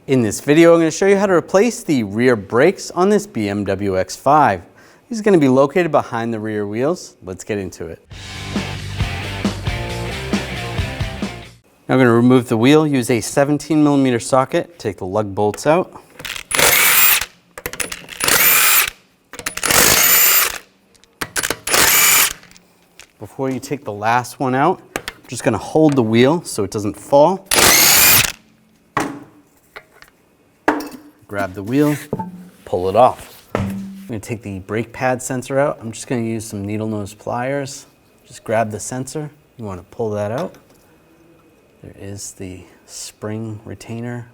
In this video, I'm going to show you how to replace the rear brakes on this BMW X5. These are going to be located behind the rear wheels. Let's get into it. Now I'm going to remove the wheel, use a 17mm socket, take the lug bolts out. Before you take the last one out, I'm just going to hold the wheel so it doesn't fall. Grab the wheel, pull it off. I'm going to take the brake pad sensor out. I'm just going to use some needle nose pliers. Just grab the sensor. You want to pull that out. There is the spring retainer.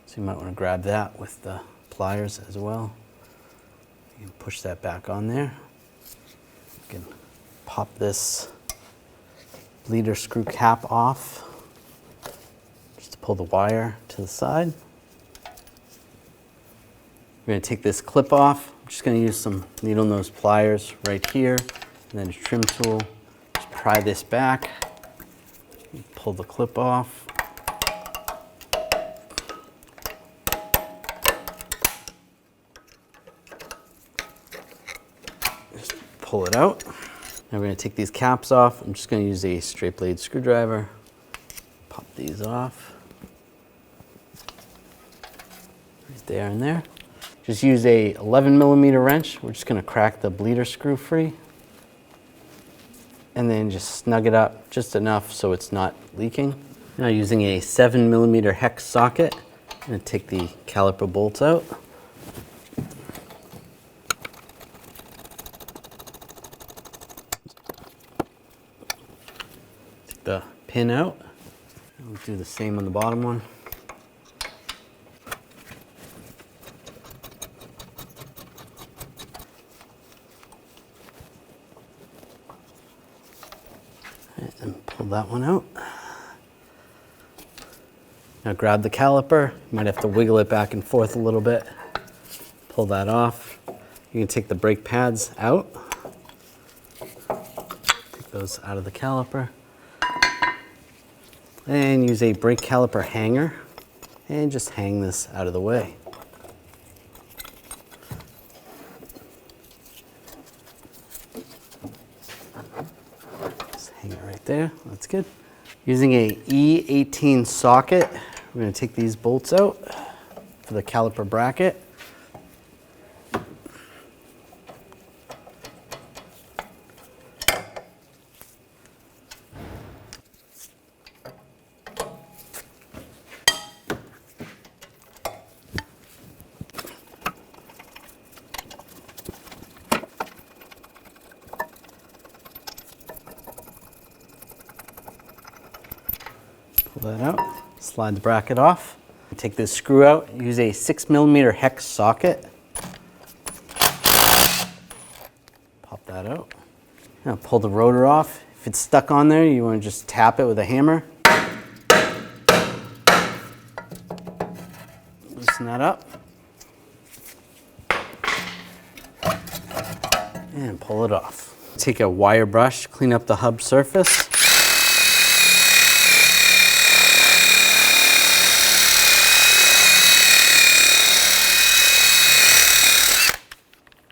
So you might want to grab that with the pliers as well. You can push that back on there. You can pop this bleeder screw cap off. Just to pull the wire to the side. We're going to take this clip off. I'm just going to use some needle nose pliers right here, and then a trim tool. Just pry this back, pull the clip off. Just pull it out. Now we're going to take these caps off. I'm just going to use a straight blade screwdriver. Pop these off. Right there and there. Just use a 11mm wrench. We're just going to crack the bleeder screw free. And then just snug it up just enough so it's not leaking. Now using a 7mm hex socket, I'm going to take the caliper bolts out. Take the pin out. We'll do the same on the bottom one. And pull that one out. Now grab the caliper. You might have to wiggle it back and forth a little bit. Pull that off. You can take the brake pads out. Take those out of the caliper. And use a brake caliper hanger and just hang this out of the way. Hang it right there, that's good. Using a E18 socket, we're going to take these bolts out for the caliper bracket. Pull that out, slide the bracket off. Take this screw out, use a 6mm hex socket. Pop that out. Now pull the rotor off. If it's stuck on there, you want to just tap it with a hammer. Loosen that up. And pull it off. Take a wire brush, clean up the hub surface.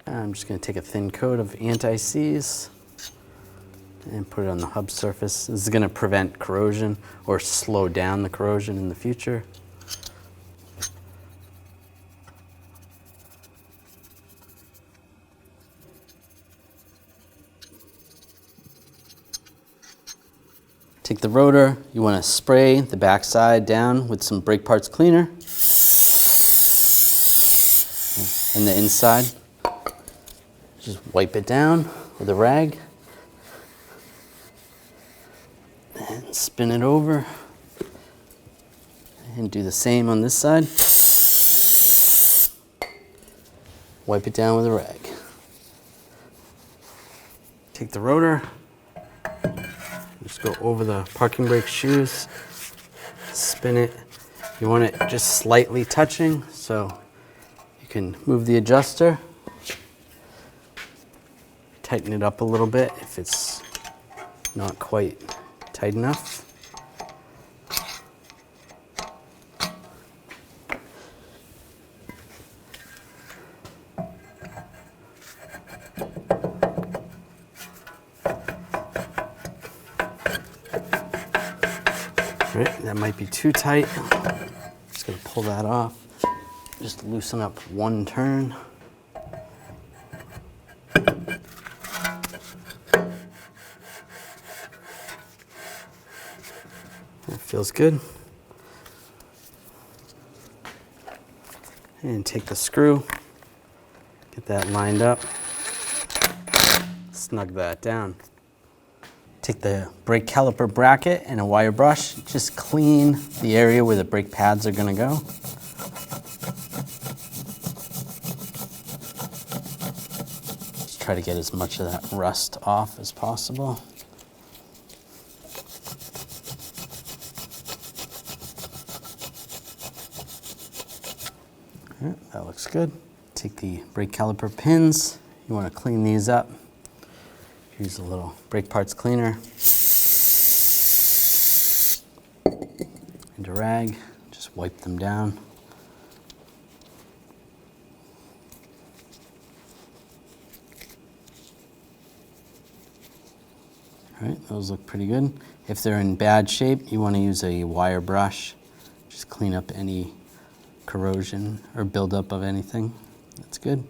I'm just going to take a thin coat of anti-seize and put it on the hub surface. This is going to prevent corrosion or slow down the corrosion in the future. Take the rotor, you want to spray the back side down with some brake parts cleaner and the inside. Just wipe it down with a rag and spin it over and do the same on this side. Wipe it down with a rag. Take the rotor, just go over the parking brake shoes, spin it. You want it just slightly touching so you can move the adjuster. Tighten it up a little bit if it's not quite tight enough. All right, that might be too tight. Just gonna pull that off. Just loosen up one turn. That feels good. And take the screw, get that lined up, snug that down. Take the brake caliper bracket and a wire brush, just clean the area where the brake pads are gonna go. Just try to get as much of that rust off as possible. All right, that looks good. Take the brake caliper pins. You want to clean these up. Use a little brake parts cleaner and a rag. Just wipe them down. All right, those look pretty good. If they're in bad shape, you want to use a wire brush. Just clean up any corrosion or buildup of anything. That's good.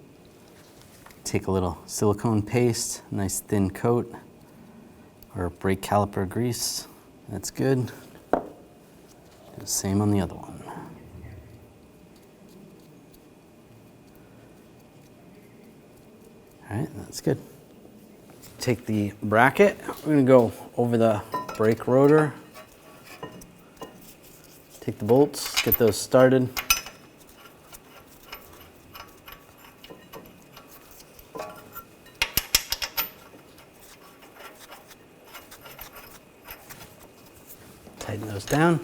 Take a little silicone paste, nice thin coat, or brake caliper grease. That's good. Do the same on the other one. All right, that's good. Take the bracket. We're gonna go over the brake rotor. Take the bolts, get those started. Tighten those down.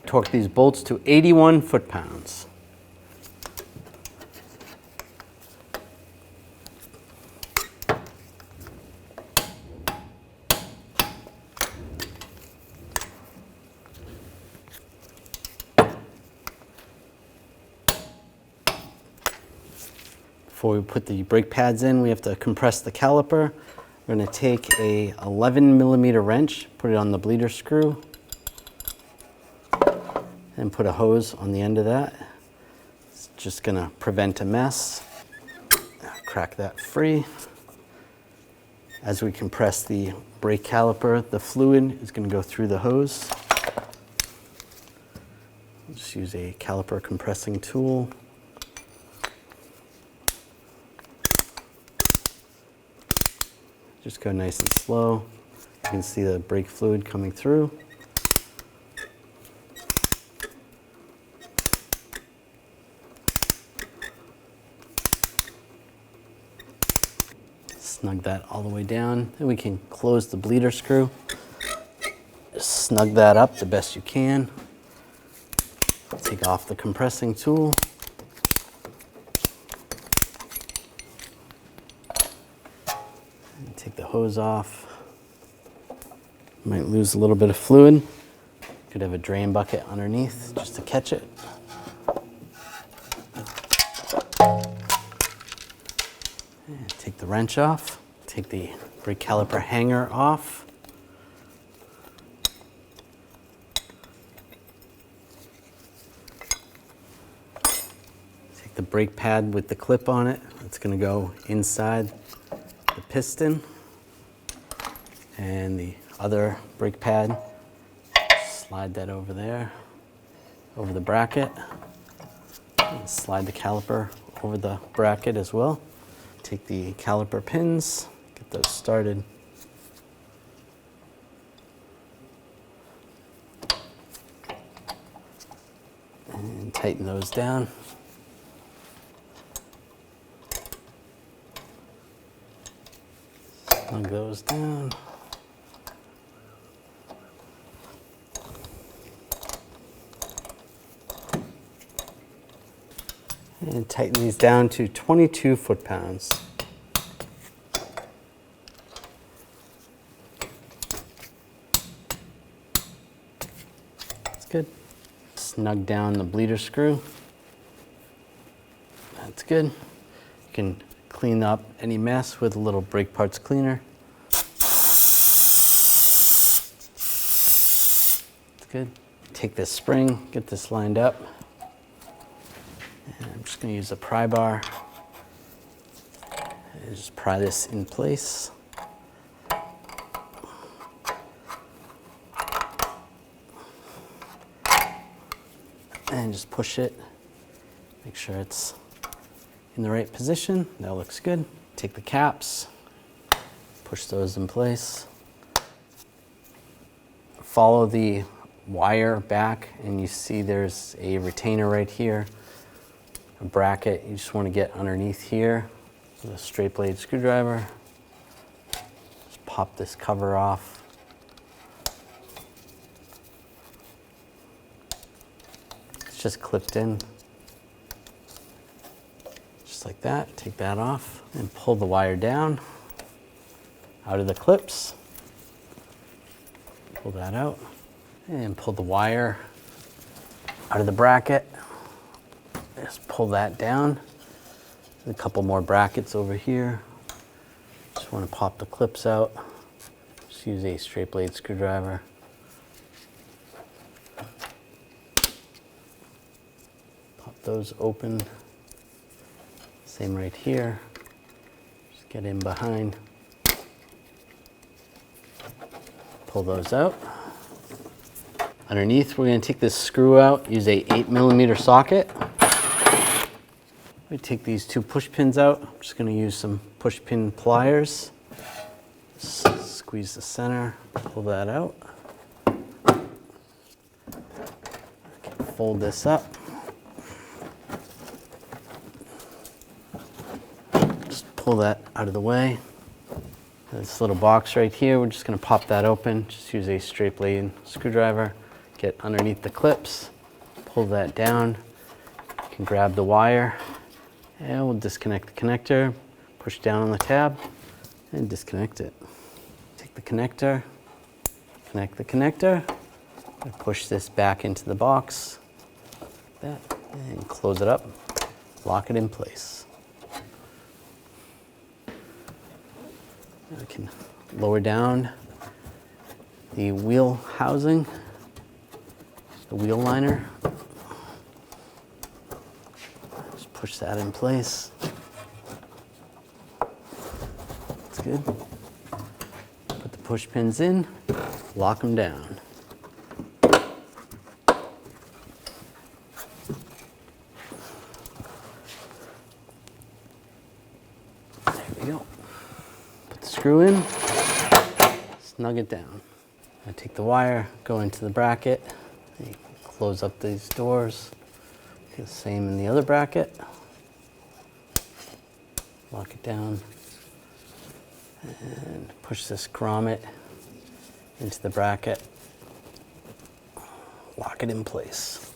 Torque these bolts to 81 foot-pounds. Before we put the brake pads in, we have to compress the caliper. We're going to take a 11mm wrench, put it on the bleeder screw, and put a hose on the end of that. It's just going to prevent a mess. Crack that free. As we compress the brake caliper, the fluid is going to go through the hose. Just use a caliper compressing tool. Just go nice and slow. You can see the brake fluid coming through. Snug that all the way down. Then we can close the bleeder screw. Just snug that up the best you can. Take off the compressing tool. Take the hose off. Might lose a little bit of fluid. Could have a drain bucket underneath just to catch it. And take the wrench off. Take the brake caliper hanger off. Take the brake pad with the clip on it. It's going to go inside the piston, and the other brake pad, slide that over there, over the bracket, and slide the caliper over the bracket as well. Take the caliper pins, get those started. And tighten those down. Snug those down. And tighten these down to 22 foot-pounds. snug down the bleeder screw. That's good. You can clean up any mess with a little brake parts cleaner. That's good. Take this spring, get this lined up. And I'm just going to use a pry bar and just pry this in place. And just push it, make sure it's in the right position. That looks good. Take the caps, push those in place. Follow the wire back and you see there's a retainer right here, a bracket. You just want to get underneath here with a straight blade screwdriver. Just pop this cover off. Just clipped in, just like that. Take that off and pull the wire down out of the clips. Pull that out and pull the wire out of the bracket. Just pull that down. There's a couple more brackets over here. Just want to pop the clips out. Just use a straight blade screwdriver. Those open. Same right here. Just get in behind. Pull those out. Underneath, we're going to take this screw out. Use a 8mm socket. We take these two push pins out. I'm just going to use some push pin pliers. Squeeze the center. Pull that out. Fold this up. Pull that out of the way. This little box right here, we're just going to pop that open. Just use a straight blade screwdriver. Get underneath the clips, pull that down. You can grab the wire and we'll disconnect the connector, push down on the tab and disconnect it. Take the connector, connect the connector, and push this back into the box, like that, and close it up, lock it in place. I can lower down the wheel housing, the wheel liner. Just push that in place. That's good. Put the push pins in, lock them down. There we go. Screw in, snug it down. I take the wire, go into the bracket, close up these doors. Do the same in the other bracket. Lock it down and push this grommet into the bracket. Lock it in place.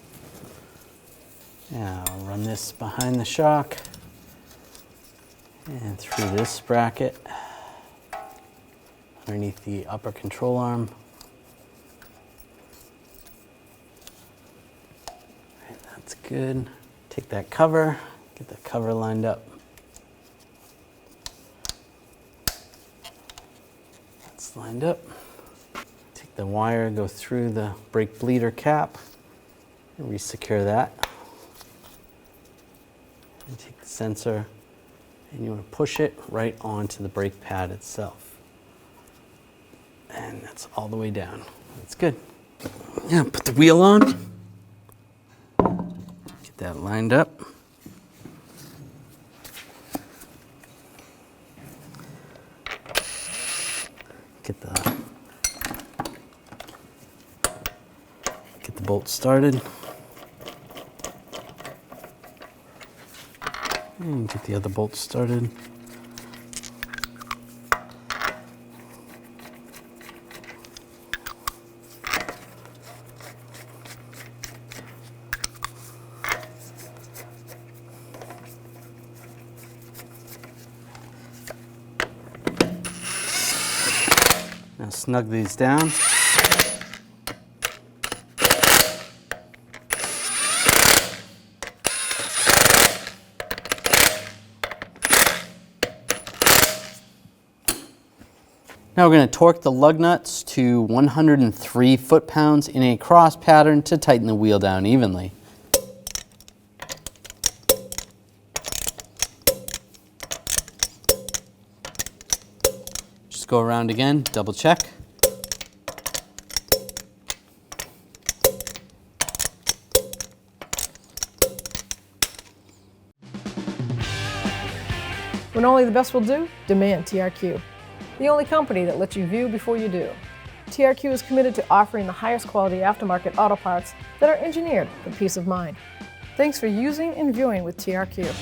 Now run this behind the shock and through this bracket. Underneath the upper control arm. Right, that's good. Take that cover, get the cover lined up. That's lined up. Take the wire, go through the brake bleeder cap, and re-secure that. And take the sensor, and you want to push it right onto the brake pad itself. And that's all the way down. That's good. Yeah, put the wheel on. Get that lined up. Get the bolt started. And get the other bolt started. Now snug these down. Now we're going to torque the lug nuts to 103 foot-pounds in a cross pattern to tighten the wheel down evenly. Just go around again, double check. When only the best will do, demand TRQ. The only company that lets you view before you do. TRQ is committed to offering the highest quality aftermarket auto parts that are engineered for peace of mind. Thanks for using and viewing with TRQ.